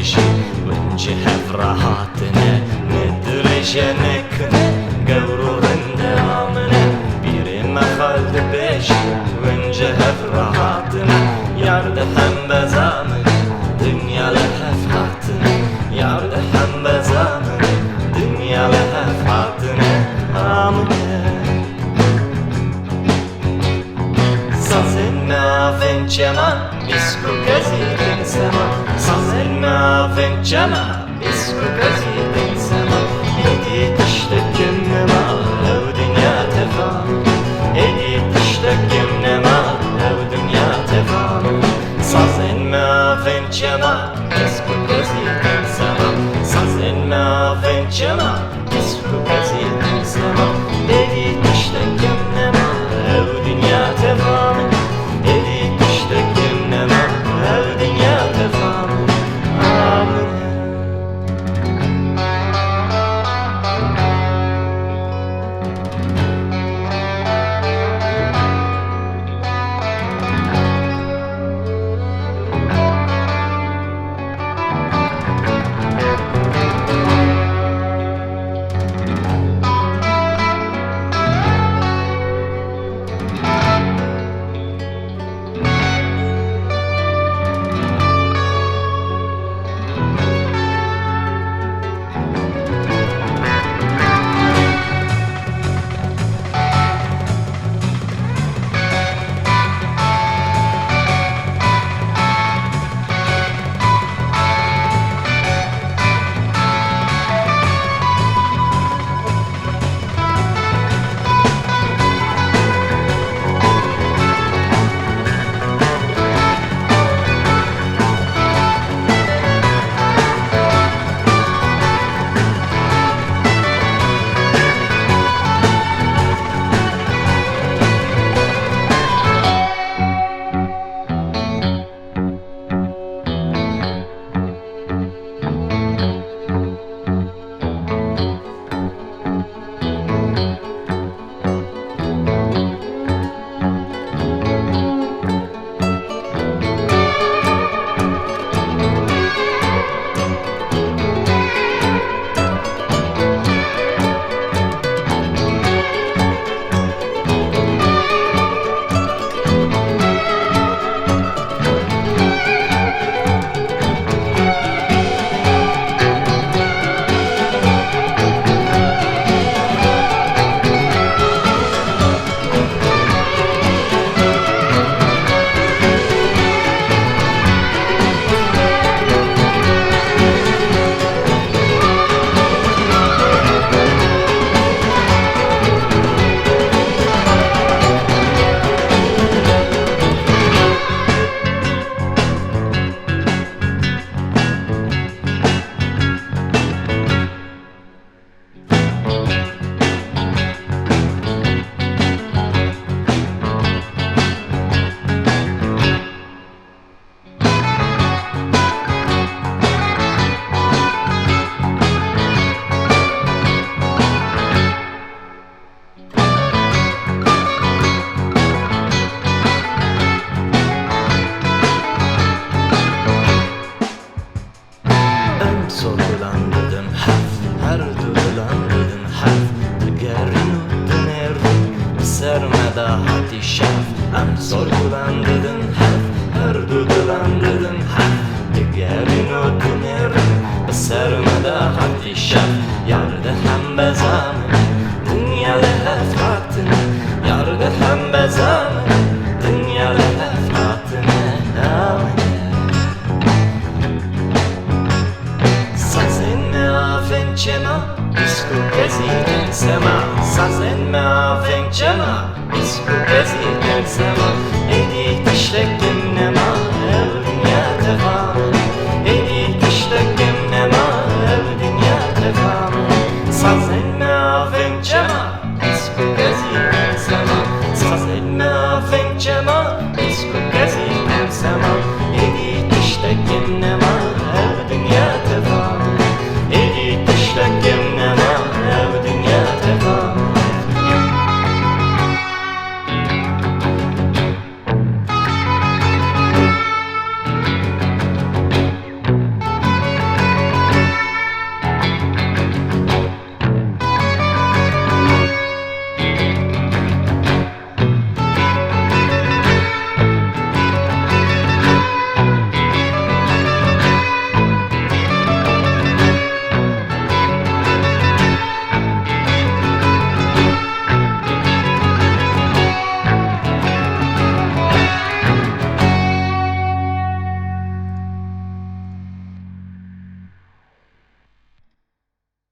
بشي ونجي هفرهاتنا ندرجنكنا قورو غندامنا بيري ما خالد بشي ونجي هفرهاتنا يارد هم بزامنا دنيا لها فاتنا يارد هم بزامنا دنيا لها فاتنا آمنا سازنا فنجما بسكو كزيدن سما سازنا فنجما بسكو كزيدن سما إيدي تشتكم نما لو دنيا تفهم إيدي تشتكم نما لو دنيا تفهم سازنا فنجما بسكو كزيدن سما سازنا فنجما بسكو كزيدن سما إيدي تشتكم نما لو دنيا تفهم إيدي تشتكم نما لو دنيا تفهم آمين sorgulandırdım her duygulandırdım Tügerin uttunerdim sermede hati şaf Em sorgulandırdım her duygulandırdım Tügerin uttunerdim sermede hati şaf Yardı hem bezamın dünya lehfatını Yardı hem bezamın dünya lehfatını Cema, bisku geziden sema Sazenme afencema, bisku geziden sema Edi tişlekim nema